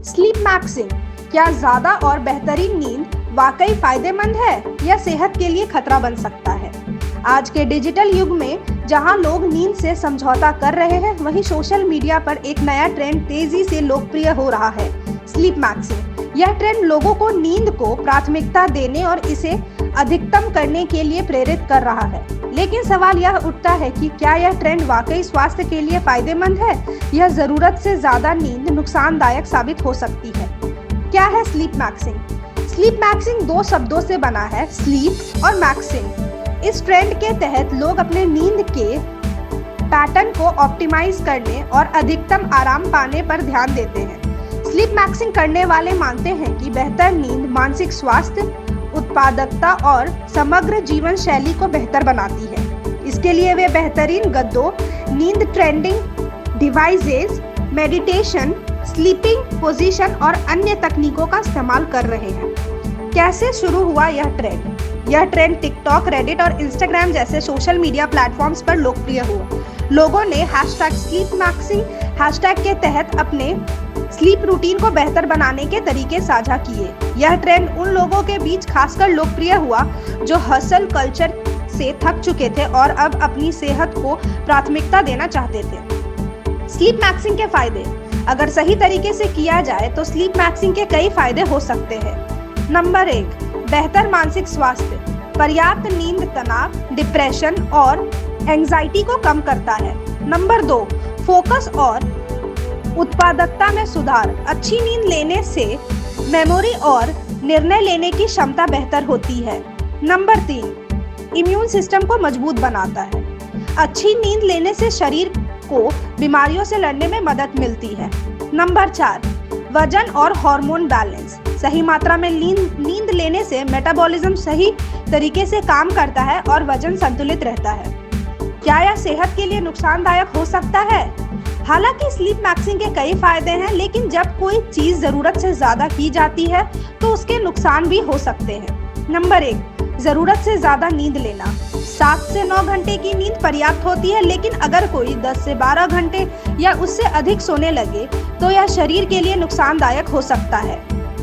Sleep maxing, क्या ज्यादा और बेहतरीन नींद वाकई फायदेमंद है या सेहत के लिए खतरा बन सकता है? आज के डिजिटल युग में जहां लोग नींद से समझौता कर रहे हैं, वहीं सोशल मीडिया पर एक नया ट्रेंड तेजी से लोकप्रिय हो रहा है, स्लीप मैक्सिंग। यह ट्रेंड लोगों को नींद को प्राथमिकता देने और इसे अधिकतम करने के लिए प्रेरित कर रहा है। लेकिन सवाल यह उठता है कि क्या यह ट्रेंड वाकई स्वास्थ्य के लिए फायदेमंद है या जरूरत से ज्यादा नींद नुकसानदायक साबित हो सकती है? क्या है स्लीप मैक्सिंग? स्लीप मैक्सिंग दो शब्दों से बना है, स्लीप और मैक्सिंग। इस ट्रेंड के तहत लोग अपने नींद के पैटर्न को ऑप्टिमाइज करने और अधिकतम आराम पाने पर ध्यान देते हैं। स्लीप मैक्सिंग करने वाले मानते हैं कि बेहतर नींद मानसिक स्वास्थ्य, उत्पादकता और समग्र जीवन शैली को बेहतर बनाती है। इसके लिए वे बेहतरीन गद्दों, नींद trending devices, meditation, sleeping position और अन्य तकनीकों का इस्तेमाल कर रहे हैं। कैसे शुरू हुआ यह ट्रेंड? यह ट्रेंड टिकटॉक, रेडिट और इंस्टाग्राम जैसे सोशल मीडिया प्लेटफॉर्म्स पर लोकप्रिय हुआ। लोगों ने #स्लीप मैक्सिंग हैशटैग के तहत अपने स्लीप रूटीन को बेहतर बनाने के तरीके साझा किए। यह ट्रेंड उन लोगों के बीच खासकर लोकप्रिय हुआ जो हसल कल्चर से थक चुके थे और अब अपनी सेहत को प्राथमिकता देना चाहते थे। स्लीप मैक्सिंग के फायदे। अगर सही तरीके से किया जाए तो स्लीप मैक्सिंग के कई फायदे हो सकते हैं। नंबर 1, बेहतर मानसिक स्वास्थ्य। पर्याप्त नींद तनाव, डिप्रेशन और एंजाइटी को कम करता है। नंबर 2, फोकस और उत्पादकता में सुधार। अच्छी नींद लेने से मेमोरी और निर्णय लेने की क्षमता बेहतर होती है। नंबर 3, इम्यून सिस्टम को मजबूत बनाता है। अच्छी नींद लेने से शरीर को बीमारियों से लड़ने में मदद मिलती है। नंबर 4, वजन और हार्मोन बैलेंस। सही मात्रा में नींद लेने से मेटाबॉलिज्म सही तरीके से काम करता है और वजन संतुलित रहता है। क्या यह सेहत के लिए नुकसानदायक हो सकता है? हालांकि स्लीप मैक्सिंग के कई फायदे हैं, लेकिन जब कोई चीज जरूरत से ज्यादा की जाती है तो उसके नुकसान भी हो सकते हैं। नंबर 1, जरूरत से ज्यादा नींद लेना। 7 से 9 घंटे की नींद पर्याप्त होती है, लेकिन अगर कोई 10 से 12 घंटे या उससे अधिक सोने लगे तो यह शरीर के लिए नुकसानदायक हो सकता है।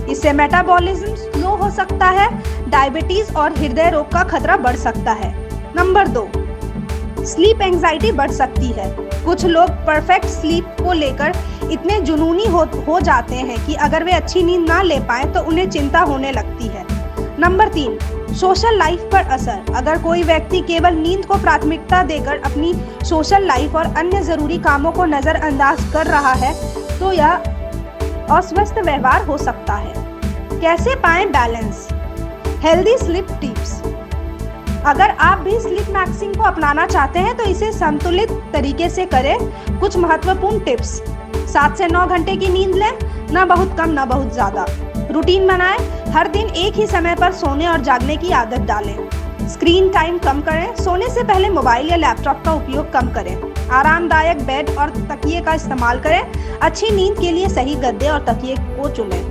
इससे मेटाबॉलिज्म स्लो हो सकता है, डायबिटीज और हृदय रोग का खतरा बढ़ सकता है। नंबर 2, स्लीप एंजाइटी बढ़ सकती है। कुछ लोग परफेक्ट स्लीप को लेकर इतने जुनूनी हो जाते हैं कि अगर वे अच्छी नींद ना ले पाए तो उन्हें चिंता होने लगती है। नंबर 3, सोशल लाइफ पर असर। अगर कोई व्यक्ति केवल नींद को प्राथमिकता देकर अपनी सोशल लाइफ और अन्य जरूरी कामों को नजरअंदाज कर रहा है तो यह अस्वस्थ व्यवहार हो सकता है। कैसे पाएं बैलेंस? Healthy sleep tips. अगर आप भी स्लीप मैक्सिंग को अपनाना चाहते हैं तो इसे संतुलित तरीके से करें। कुछ महत्वपूर्ण टिप्स: 7 से 9 घंटे की नींद लें, ना बहुत कम ना बहुत ज्यादा। रूटीन बनाएं, हर दिन एक ही समय पर सोने और जागने की आदत डालें। स्क्रीन टाइम कम करें, सोने से पहले मोबाइल या लैपटॉप का उपयोग कम करें। आरामदायक बेड और तकिए का इस्तेमाल करें। अच्छी नींद के लिए सही गद्दे और तकिए को चुनें।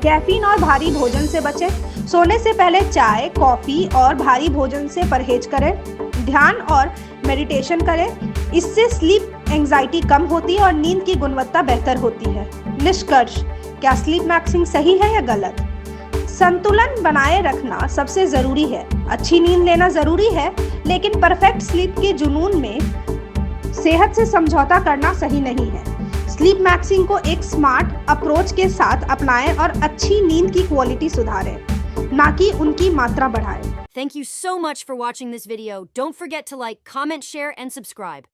कैफीन और भारी भोजन से बचें। सोने से पहले चाय, कॉफी और भारी भोजन से परहेज करें। ध्यान और मेडिटेशन करें, इससे स्लीप एंजाइटी कम होती है और नींद की गुणवत्ता बेहतर होती है। निष्कर्ष: क्या स्लीप मैक्सिंग सही है या गलत? संतुलन बनाए रखना सबसे जरूरी है। अच्छी नींद लेना जरूरी है, लेकिन परफेक्ट स्लीप के जुनून में सेहत से समझौता करना सही नहीं है। स्लीप मैक्सिंग को एक स्मार्ट अप्रोच के साथ अपनाएं और अच्छी नींद की क्वालिटी सुधारें, ना कि उनकी मात्रा बढ़ाएं। Thank you so much for watching this video. Don't forget to like, comment, share, and subscribe.